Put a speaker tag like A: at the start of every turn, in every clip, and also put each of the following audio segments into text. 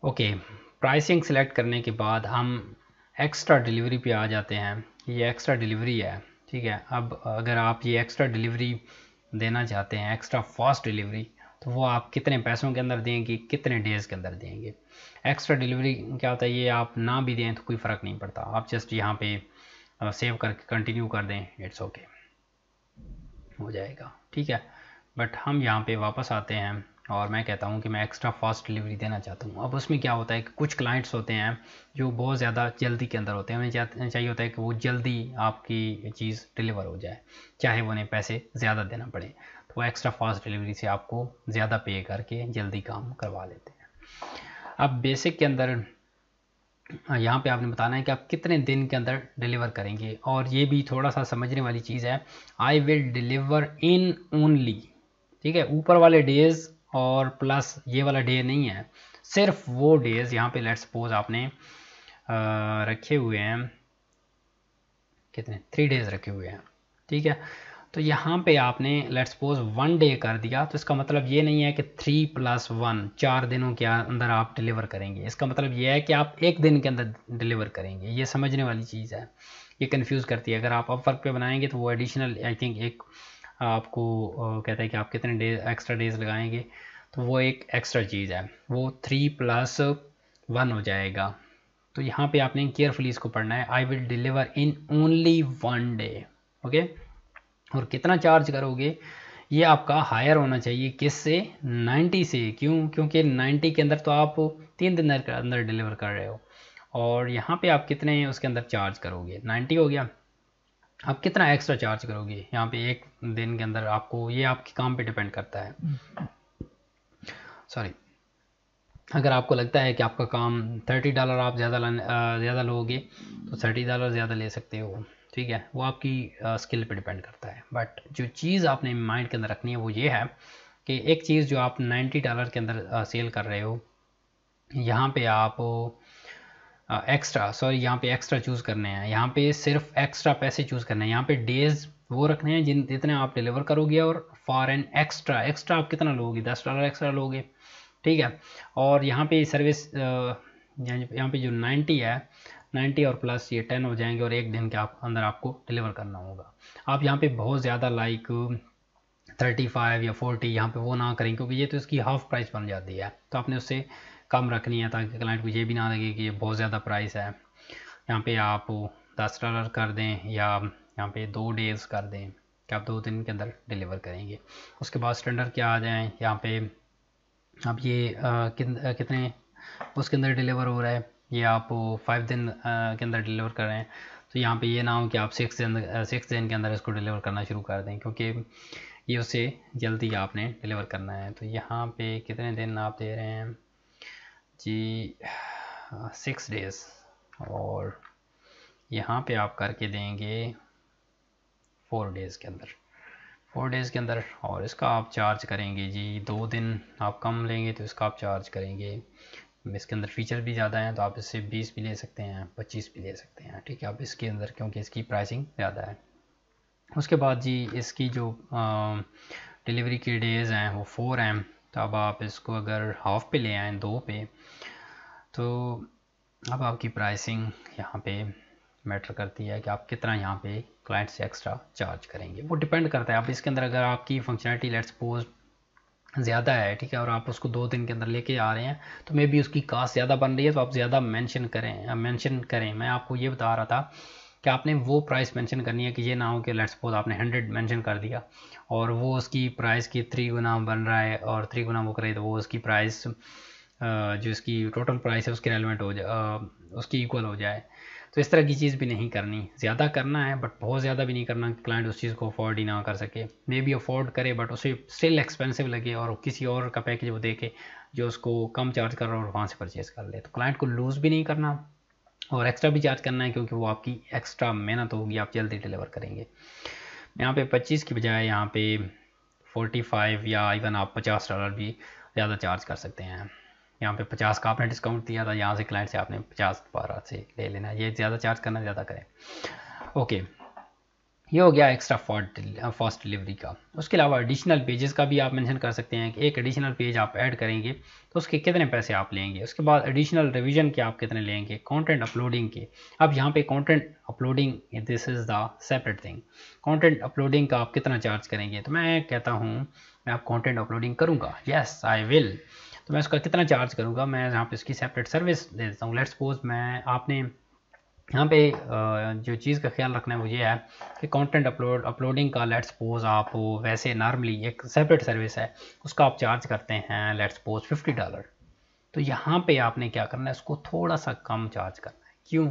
A: Okay, pricing select करने के बाद हम एक्स्ट्रा डिलीवरी पे आ जाते हैं। ये एक्स्ट्रा डिलीवरी है, ठीक है। अब अगर आप ये एक्स्ट्रा डिलीवरी देना चाहते हैं, एक्स्ट्रा फास्ट डिलीवरी, तो वो आप कितने पैसों के अंदर देंगे, कितने डेज़ के अंदर देंगे। एक्स्ट्रा डिलीवरी क्या होता है, ये आप ना भी दें तो कोई फ़र्क नहीं पड़ता, आप जस्ट यहाँ पे सेव करके कंटिन्यू कर दें, इट्स ओके, हो जाएगा, ठीक है। बट हम यहाँ पे वापस आते हैं और मैं कहता हूँ कि मैं एक्स्ट्रा फास्ट डिलीवरी देना चाहता हूँ। अब उसमें क्या होता है कि कुछ क्लाइंट्स होते हैं जो बहुत ज़्यादा जल्दी के अंदर होते हैं, उन्हें चाहिए होता है कि वो जल्दी आपकी चीज़ डिलीवर हो जाए, चाहे वो उन्हें पैसे ज़्यादा देना पड़े, तो वो एक्स्ट्रा फास्ट डिलीवरी से आपको ज़्यादा पे करके जल्दी काम करवा लेते हैं। अब बेसिक के अंदर यहाँ पे आपने बताना है कि आप कितने दिन के अंदर डिलीवर करेंगे, और ये भी थोड़ा सा समझने वाली चीज़ है, I will deliver in only, ठीक है। ऊपर वाले डेज और प्लस ये वाला डे नहीं है, सिर्फ वो डेज यहाँ पे लेट्स सपोज आपने रखे हुए हैं, कितने 3 डेज रखे हुए हैं, ठीक है। तो यहाँ पे आपने लेट्स सपोज 1 डे कर दिया, तो इसका मतलब ये नहीं है कि 3+1 4 दिनों के अंदर आप डिलीवर करेंगे। इसका मतलब ये है कि आप एक दिन के अंदर डिलीवर करेंगे। ये समझने वाली चीज़ है, ये कंफ्यूज करती है। अगर आप अपवर्क पे बनाएंगे तो वो एडिशनल आई थिंक एक आपको कहता है कि आप कितने डे एक्स्ट्रा डेज लगाएंगे, तो वो एक एक्स्ट्रा चीज़ है, वो 3+1 हो जाएगा। तो यहाँ पे आपने केयरफुली इसको पढ़ना है, I will deliver in only 1 day, okay. और कितना चार्ज करोगे, ये आपका हायर होना चाहिए, किससे, 90 से। क्यों, क्योंकि 90 के अंदर तो आप 3 दिन के अंदर डिलीवर कर रहे हो, और यहाँ पे आप कितने उसके अंदर चार्ज करोगे, 90 हो गया। आप कितना एक्स्ट्रा चार्ज करोगे यहाँ पे एक दिन के अंदर, आपको ये आपके काम पे डिपेंड करता है। सॉरी, अगर आपको लगता है कि आपका काम $30 आप ज़्यादा लोगे तो $30 ज़्यादा ले सकते हो, ठीक है। वो आपकी स्किल पे डिपेंड करता है। बट जो चीज़ आपने माइंड के अंदर रखनी है वो ये है कि एक चीज़ जो आप $90 के अंदर सेल कर रहे हो, यहाँ पे आप यहाँ पे एक्स्ट्रा चूज़ करने हैं, यहाँ पे सिर्फ एक्स्ट्रा पैसे चूज़ करने हैं, यहाँ पे डेज वो रखने हैं जितने आप डिलीवर करोगे, और फॉर एन एक्स्ट्रा आप कितना लोगे, $10 एक्स्ट्रा लोगे, ठीक है। और यहाँ पे सर्विस यहाँ पे जो 90 है, 90 और प्लस ये 10 हो जाएंगे, और एक दिन के अंदर आपको डिलीवर करना होगा। आप यहाँ पे बहुत ज़्यादा लाइक 35 या 40 यहाँ पे वो ना करें, क्योंकि ये तो इसकी हाफ प्राइस बन जाती है, तो आपने उससे कम रखनी है ताकि क्लाइंट को ये भी ना लगे कि ये बहुत ज़्यादा प्राइस है। यहाँ पे आप $10 कर दें, या यहाँ पे 2 डेज़ कर दें कि आप 2 दिन के अंदर डिलीवर करेंगे। उसके बाद स्टैंडर्ड क्या आ जाए, यहाँ पे अब ये कितने उसके अंदर डिलीवर हो रहा है, ये आप 5 दिन के अंदर डिलीवर कर रहे हैं, तो यहाँ पे ये ना हो कि आप 6 दिन के अंदर इसको डिलीवर करना शुरू कर दें, क्योंकि ये उससे जल्दी आपने डिलीवर करना है। तो यहाँ पे कितने दिन आप दे रहे हैं जी, 6 डेज़, और यहाँ पे आप करके देंगे 4 डेज़ के अंदर, 4 डेज़ के अंदर। और इसका आप चार्ज करेंगे जी, 2 दिन आप कम लेंगे तो इसका आप चार्ज करेंगे, इसके अंदर फीचर भी ज़्यादा हैं तो आप इससे 20 भी ले सकते हैं, 25 भी ले सकते हैं, ठीक है। आप इसके अंदर क्योंकि इसकी प्राइसिंग ज़्यादा है। उसके बाद जी इसकी जो डिलीवरी के डेज़ हैं वो 4 हैं, तो अब आप इसको अगर हाफ पे ले आएँ, 2 पे, तो अब आपकी प्राइसिंग यहाँ पे मैटर करती है कि आप कितना यहाँ पे क्लाइंट से एक्स्ट्रा चार्ज करेंगे। वो डिपेंड करता है, आप इसके अंदर अगर आपकी फंक्शनलिटी लेट्स सपोज ज़्यादा है, ठीक है, और आप उसको 2 दिन के अंदर लेके आ रहे हैं, तो मे बी उसकी कास्ट ज़्यादा बन रही है, तो आप ज़्यादा मेंशन करें। मैं आपको ये बता रहा था कि आपने वो प्राइस मेंशन करनी है कि ये ना हो कि लेट्स सपोज आपने 100 मेंशन कर दिया और वो उसकी प्राइस की 3 गुना बन रहा है, और 3 गुना वो करे तो वो उसकी प्राइस जो इसकी टोटल प्राइस है उसके रेलेवेंट हो जाए, उसकी इक्वल हो जाए। तो इस तरह की चीज़ भी नहीं करनी, ज़्यादा करना है बट बहुत ज़्यादा भी नहीं करना कि क्लाइंट उस चीज़ को अफोर्ड ही ना कर सके। मे बी अफोर्ड करे बट उसे स्टिल एक्सपेंसिव लगे, और किसी और का पैकेज वो देखे जो उसको कम चार्ज कर रहा है और वहाँ से परचेज़ कर ले। तो क्लाइंट को लूज़ भी नहीं करना और एक्स्ट्रा भी चार्ज करना है, क्योंकि वो आपकी एक्स्ट्रा मेहनत होगी, आप जल्दी डिलीवर करेंगे। यहाँ पे 25 की बजाय यहाँ पे 45 या इवन आप $50 भी ज़्यादा चार्ज कर सकते हैं। यहाँ पे 50 का आपने डिस्काउंट दिया था, यहाँ से क्लाइंट से आपने 50 12 से ले लेना, ये ज़्यादा चार्ज करना ज़्यादा करें। ओके, ये हो गया एक्स्ट्रा फास्ट डिलीवरी का। उसके अलावा एडिशनल पेजेस का भी आप मेंशन कर सकते हैं कि एक एडिशनल पेज आप ऐड करेंगे तो उसके कितने पैसे आप लेंगे। उसके बाद एडिशनल रिवीजन के आप कितने लेंगे, कंटेंट अपलोडिंग के। अब यहाँ पे content uploading, this is the separate thing. Content uploading का आप कितना चार्ज करेंगे, तो मैं कहता हूँ मैं आप कंटेंट अपलोडिंग करूँगा, येस आई विल। तो मैं उसका कितना चार्ज करूँगा, मैं यहाँ पे उसकी सेपरेट सर्विस दे देता हूँ। लेट्स सपोज मैं आपने यहाँ पे जो चीज़ का ख्याल रखना है वो ये है कि कंटेंट अपलोडिंग का लेट्स सपोज आप वैसे नॉर्मली एक सेपरेट सर्विस है उसका आप चार्ज करते हैं लेट्स सपोज $50। तो यहाँ पे आपने क्या करना है, उसको थोड़ा सा कम चार्ज करना है। क्यों?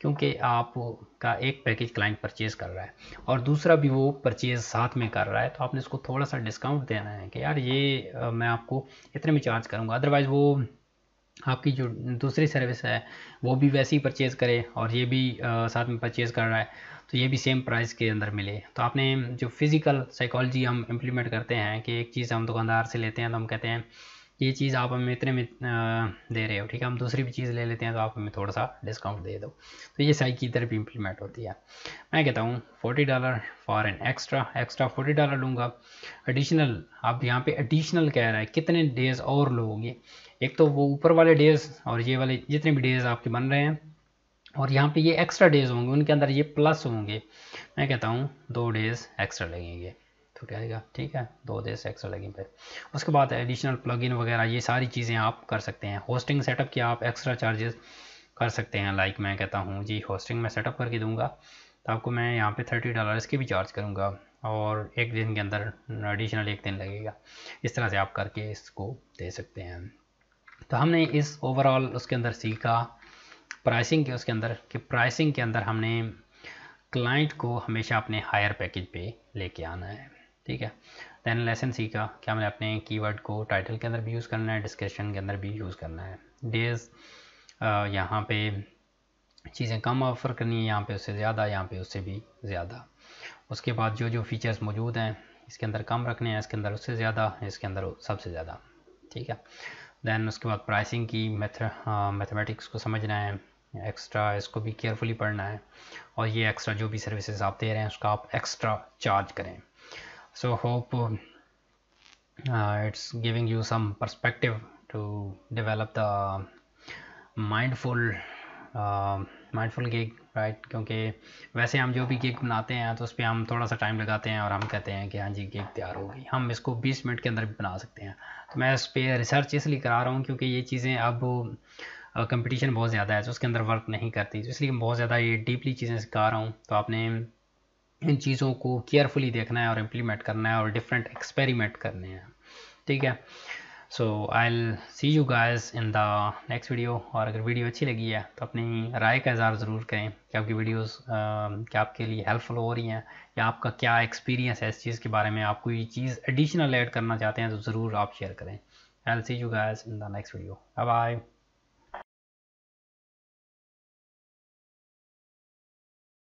A: क्योंकि आपका एक पैकेज क्लाइंट परचेज कर रहा है और दूसरा भी वो परचेज साथ में कर रहा है, तो आपने उसको थोड़ा सा डिस्काउंट देना है कि यार ये मैं आपको इतने में चार्ज करूँगा। अदरवाइज़ वो आपकी जो दूसरी सर्विस है वो भी वैसे ही परचेज़ करे और ये भी साथ में परचेज़ कर रहा है, तो ये भी सेम प्राइस के अंदर मिले। तो आपने जो फिज़िकल साइकोलॉजी हम इम्प्लीमेंट करते हैं कि एक चीज़ हम दुकानदार से लेते हैं तो हम कहते हैं ये चीज़ आप हमें इतने में दे रहे हो, ठीक है, हम दूसरी भी चीज़ ले लेते हैं तो आप हमें थोड़ा सा डिस्काउंट दे दो। तो ये साइक की इधर भी इम्प्लीमेंट होती है। मैं कहता हूँ $40 फॉर एन एक्स्ट्रा $40 लूँगा। एडिशनल, आप यहाँ पे एडिशनल कह रहा है कितने डेज़ और लोगे। एक तो वो ऊपर वाले डेज़ और ये वाले जितने भी डेज़ आपके बन रहे हैं और यहाँ पे ये एक्स्ट्रा डेज़ होंगे उनके अंदर ये प्लस होंगे। मैं कहता हूँ 2 डेज़ एक्स्ट्रा लगेंगे तो क्या आएगा, ठीक है, 2 डेज़ एक्स्ट्रा लगेंगे। उसके बाद एडिशनल प्लगइन वगैरह ये सारी चीज़ें आप कर सकते हैं। होस्टिंग सेटअप के आप एक्स्ट्रा चार्जेस कर सकते हैं। लाइक मैं कहता हूँ जी होस्टिंग मैं सेटअप करके दूंगा तो आपको मैं यहाँ पे $30 इसके भी चार्ज करूँगा और एक दिन के अंदर एडिशनल 1 दिन लगेगा। इस तरह से आप करके इसको दे सकते हैं। तो हमने इस ओवरऑल उसके अंदर सीखा प्राइसिंग के उसके अंदर कि प्राइसिंग के अंदर हमने क्लाइंट को हमेशा अपने हायर पैकेज पे लेके आना है, ठीक है। दैन लेसन सीखा कि हमने अपने कीवर्ड को टाइटल के अंदर भी यूज़ करना है, डिस्क्रिप्शन के अंदर भी यूज़ करना है। डेज यहाँ पे चीज़ें कम ऑफ़र करनी है, यहाँ पे उससे ज़्यादा, यहाँ पे उससे भी ज़्यादा। उसके बाद जो जो फीचर्स मौजूद हैं इसके अंदर कम रखने हैं, इसके अंदर उससे ज़्यादा, इसके अंदर सबसे ज़्यादा, ठीक है। दैन उसके बाद प्राइसिंग की मैथमेटिक्स को समझना है, एक्स्ट्रा इसको भी केयरफुली पढ़ना है और ये एक्स्ट्रा जो भी सर्विसेज आप दे रहे हैं उसका आप एक्स्ट्रा चार्ज करें। So hope it's giving you some perspective to develop the mindful gig, right? क्योंकि वैसे हम जो भी गिग बनाते हैं तो उस पर हम थोड़ा सा टाइम लगाते हैं और हम कहते हैं कि हाँ जी गिग तैयार होगी, हम इसको 20 मिनट के अंदर भी बना सकते हैं। तो मैं इस पर रिसर्च इसलिए करा रहा हूँ क्योंकि ये चीज़ें अब कंपटीशन बहुत ज़्यादा है तो उसके अंदर वर्क नहीं करती, तो इसलिए बहुत ज़्यादा ये डीपली चीज़ें सिखा रहा हूँ। तो आपने इन चीज़ों को केयरफुली देखना है और इम्प्लीमेंट करना है और डिफरेंट एक्सपेरिमेंट करने हैं, ठीक है। So I will see you guys in the next video. और अगर वीडियो अच्छी लगी है तो अपनी राय का इज़हार ज़रूर करें कि आपकी वीडियोस क्या आपके लिए हेल्पफुल हो रही हैं या आपका क्या एक्सपीरियंस है इस चीज़ के बारे में, आप कोई चीज़ एडिशनल ऐड करना चाहते हैं तो ज़रूर आप शेयर करें। I will see you guys in the next video. Bye bye.